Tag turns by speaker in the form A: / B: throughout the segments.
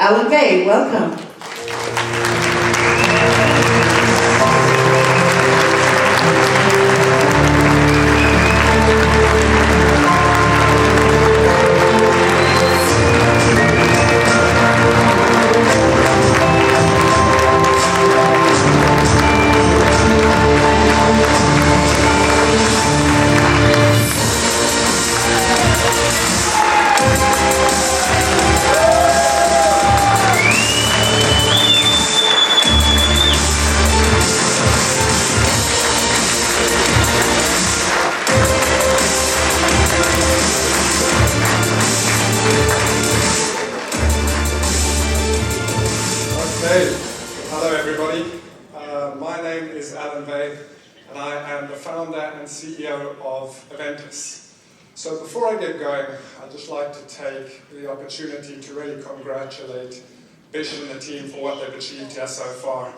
A: Alan Bay, welcome.
B: Hello everybody, my name is Alan Bay and I am the founder and CEO of Aventus. So before I get going, I'd just like to take the opportunity to really congratulate Bish and the team for what they've achieved here so far.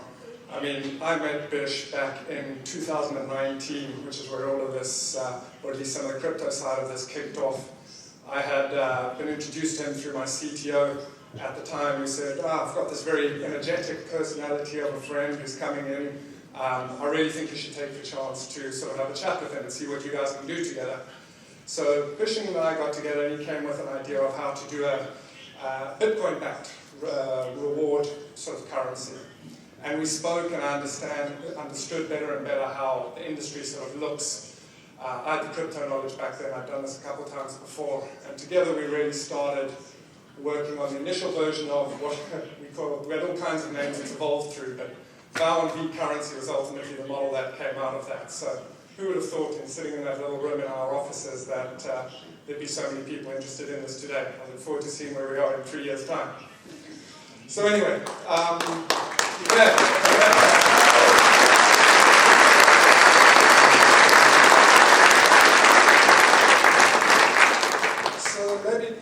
B: I mean, I met Bish back in 2019, which is where all of this, or at least some of the crypto side of this kicked off. I had been introduced to him through my CTO at the time, who said, I've got this very energetic personality of a friend who's coming in. I really think you should take the chance to sort of have a chat with him and see what you guys can do together. So Bishing and I got together and he came with an idea of how to do a Bitcoin-backed reward sort of currency. And we spoke and I understood better and better how the industry sort of looks. I had the crypto knowledge back then, I'd done this a couple of times before, and together we really started working on the initial version of what we had all kinds of names it's evolved through, but VOW and V currency was ultimately the model that came out of that. So who would have thought in sitting in that little room in our offices that there'd be so many people interested in this today. I look forward to seeing where we are in 3 years' time. So anyway,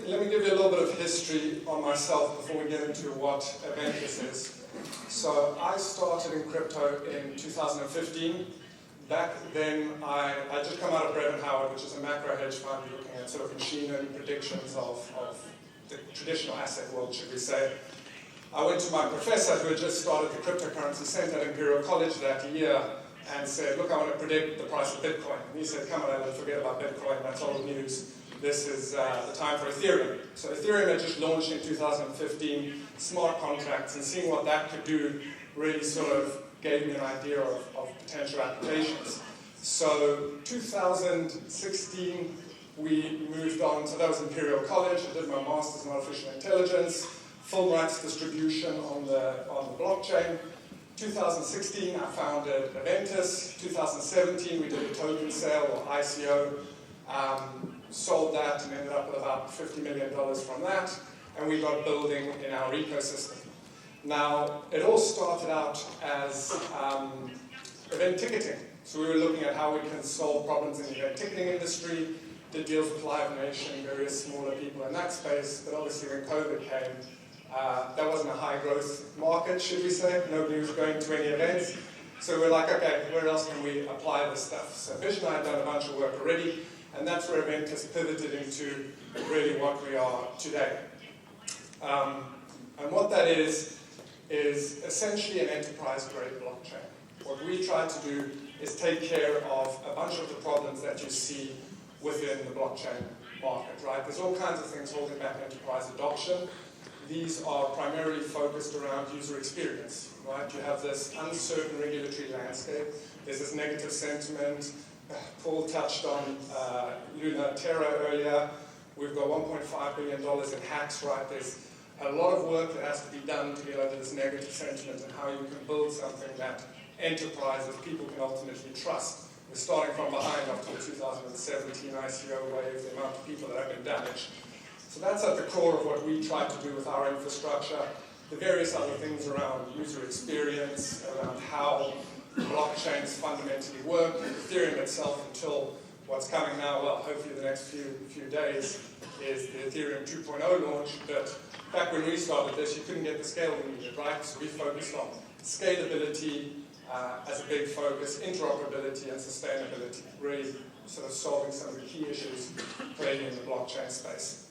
B: let me give you a little bit of history on myself before we get into what Aventus is. So I started in crypto in 2015. Back then, I just come out of Brevan Howard, which is a macro hedge fund looking at sort of machine learning predictions of the traditional asset world, should we say. I went to my professor who had just started the cryptocurrency center at Imperial College that year and said, look, I want to predict the price of Bitcoin. And he said, come on, Alan, forget about Bitcoin, that's old news. This is the time for Ethereum. So Ethereum had just launched in 2015, smart contracts, and seeing what that could do really sort of gave me an idea of potential applications. So 2016, we moved on, so that was Imperial College, I did my master's in artificial intelligence, full rights distribution on the blockchain. 2016, I founded Aventus. 2017, we did a token sale or ICO. Sold that and ended up with about $50 million from that, and we got building in our ecosystem. Now, it all started out as event ticketing. So we were looking at how we can solve problems in the event ticketing industry, did deals with Live Nation, various smaller people in that space, but obviously when COVID came, that wasn't a high growth market, should we say. Nobody was going to any events. So we're like, okay, where else can we apply this stuff? So Bish and I had done a bunch of work already, and that's where Aventus pivoted into really what we are today. And what that is essentially an enterprise-grade blockchain. What we try to do is take care of a bunch of the problems that you see within the blockchain market, right? There's all kinds of things holding back enterprise adoption. These are primarily focused around user experience, right? You have this uncertain regulatory landscape. There's this negative sentiment. Paul touched on Luna Terra earlier. We've got $1.5 billion in hacks, right? There's a lot of work that has to be done to get over this negative sentiment and how you can build something that enterprises, people can ultimately trust. We're starting from behind after the 2017 ICO wave, the amount of people that have been damaged. So that's at the core of what we try to do with our infrastructure. The various other things around user experience, around how blockchains fundamentally work. Ethereum itself, until what's coming now, well, hopefully the next few days, is the Ethereum 2.0 launch. But back when we started this, you couldn't get the scale we needed, right? So we focused on scalability as a big focus, interoperability and sustainability, really sort of solving some of the key issues playing in the blockchain space.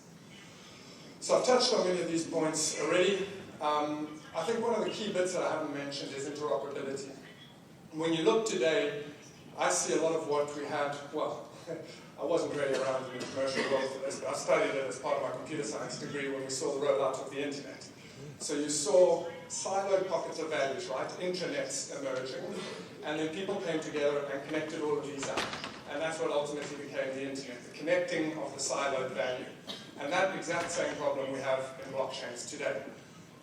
B: So I've touched on many of these points already. I think one of the key bits that I haven't mentioned is interoperability. When you look today, I see a lot of what we had, well, I wasn't really around in the commercial world for this, but I studied it as part of my computer science degree when we saw the rollout of the internet. So you saw siloed pockets of values, right? Intranets emerging, and then people came together and connected all of these up. And that's what ultimately became the internet, the connecting of the siloed value. And that exact same problem we have in blockchains today.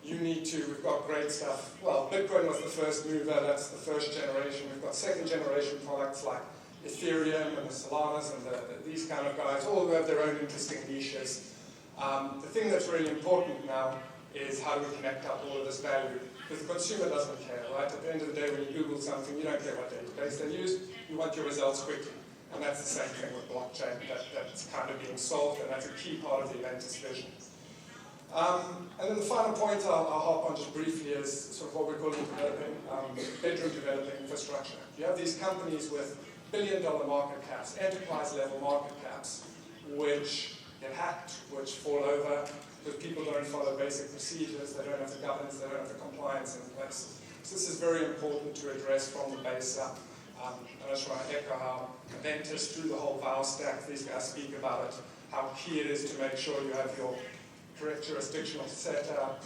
B: We've got great stuff. Well, Bitcoin was the first mover, that's the first generation. We've got second generation products like Ethereum and the Solanas and these kind of guys, all who have their own interesting niches. The thing that's really important now is how do we connect up all of this value? Because the consumer doesn't care, right? At the end of the day, when you Google something, you don't care what database they use, you want your results quickly. And that's the same thing with blockchain, that's kind of being solved, and that's a key part of the Aventus vision. And then the final point I'll hop on just briefly is sort of what we're calling bedroom developing infrastructure. You have these companies with billion-dollar market caps, enterprise-level market caps, which get hacked, which fall over, because people don't follow basic procedures, they don't have the governance, they don't have the compliance in place. So this is very important to address from the base up. I just want to echo how Aventus, through the whole VAL stack, these guys speak about it, how key it is to make sure you have your correct jurisdictional setup.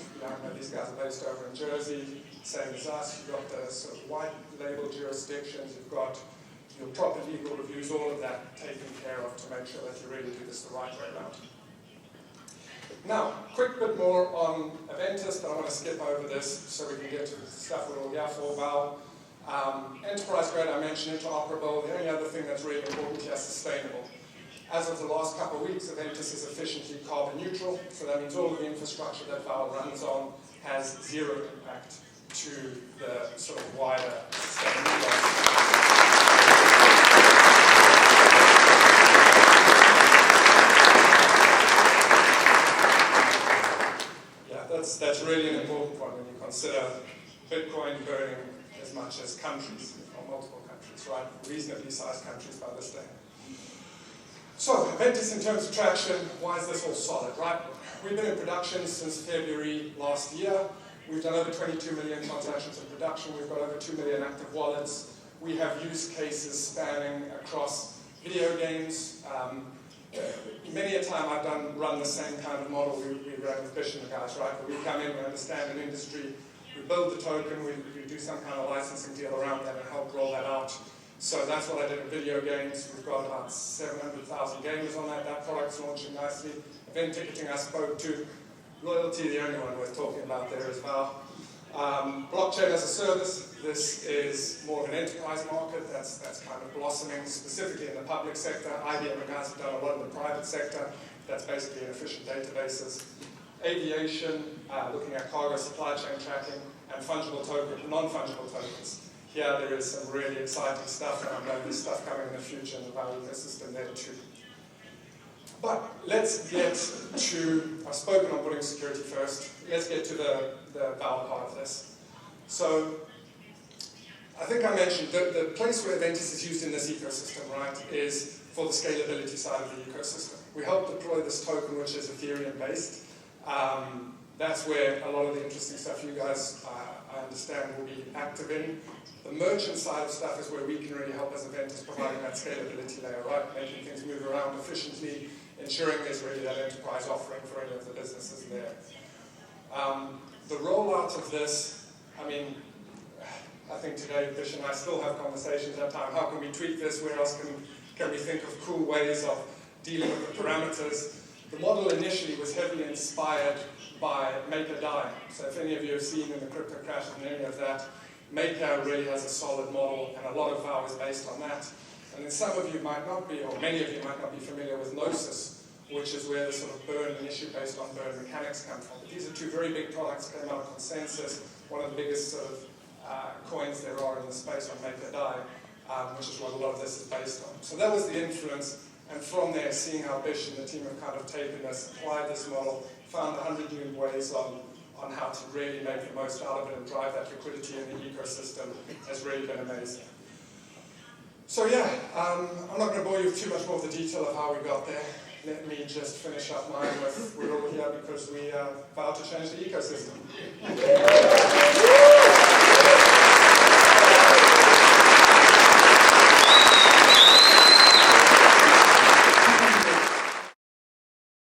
B: These guys are based over in Jersey, same as us. You've got the sort of white label jurisdictions, you've got your proper legal reviews, all of that taken care of to make sure that you really do this the right way around. Now, quick bit more on Aventus, but I want to skip over this so we can get to the stuff we're all here for, VAL. Enterprise grade, I mentioned, interoperable. The only other thing that's really important here is sustainable. As of the last couple of weeks, Aventus is efficiently carbon neutral, so that means all of the infrastructure that VAL runs on has zero impact to the sort of wider sustainability. That's really an important one when you consider Bitcoin burning as much as countries, or multiple countries, right? Reasonably sized countries by this day. So, Aventus in terms of traction, why is this all solid, right? We've been in production since February last year. We've done over 22 million transactions in production. We've got over 2 million active wallets. We have use cases spanning across video games. Many a time I've run the same kind of model we ran with Bish and the guys, right? Where we come in, we understand an industry, we build the token, we do some kind of licensing deal around that and help roll that out. So that's what I did in video games. We've got about 700,000 gamers on that. That product's launching nicely. Event ticketing I spoke to. Loyalty, the only one worth talking about there as well. Blockchain as a service, this is more of an enterprise market that's kind of blossoming, specifically in the public sector. IBM and guys have done a lot in the private sector. That's basically efficient databases. Aviation, looking at cargo supply chain tracking, and fungible token, non-fungible tokens. Here there is some really exciting stuff, and I know there's stuff coming in the future in the VAL ecosystem there too. But let's get to, I've spoken on putting security first, let's get to the VAL part of this. So, I think I mentioned the place where Aventus is used in this ecosystem, right, is for the scalability side of the ecosystem. We help deploy this token, which is Ethereum based. That's where a lot of the interesting stuff you guys, I understand, will be active in. The merchant side of stuff is where we can really help as Aventus, providing that scalability layer, right? Making things move around efficiently, ensuring there's really that enterprise offering for any of the businesses there. The rollout of this, I mean, I think today Bish and I still have conversations at time. How can we tweak this? Where else can we think of cool ways of dealing with the parameters? The model initially was heavily inspired by Make or Die. So if any of you have seen in the crypto crash and any of that, Maker really has a solid model, and a lot of VAL is based on that. And then some of you might not be, or many of you might not be familiar with Gnosis, which is where the sort of burn and issue based on burn mechanics come from. But these are two very big products, came out of consensus, one of the biggest sort of coins there are in the space on Make or Die, which is what a lot of this is based on. So that was the influence, and from there, seeing how Bish and the team have kind of taken this, applied this model, found 100 new ways on how to really make the most out of it and drive that liquidity in the ecosystem has really been amazing. So yeah, I'm not going to bore you with too much more of the detail of how we got there. let me just finish up mine with, we're all here because we vow to change the ecosystem.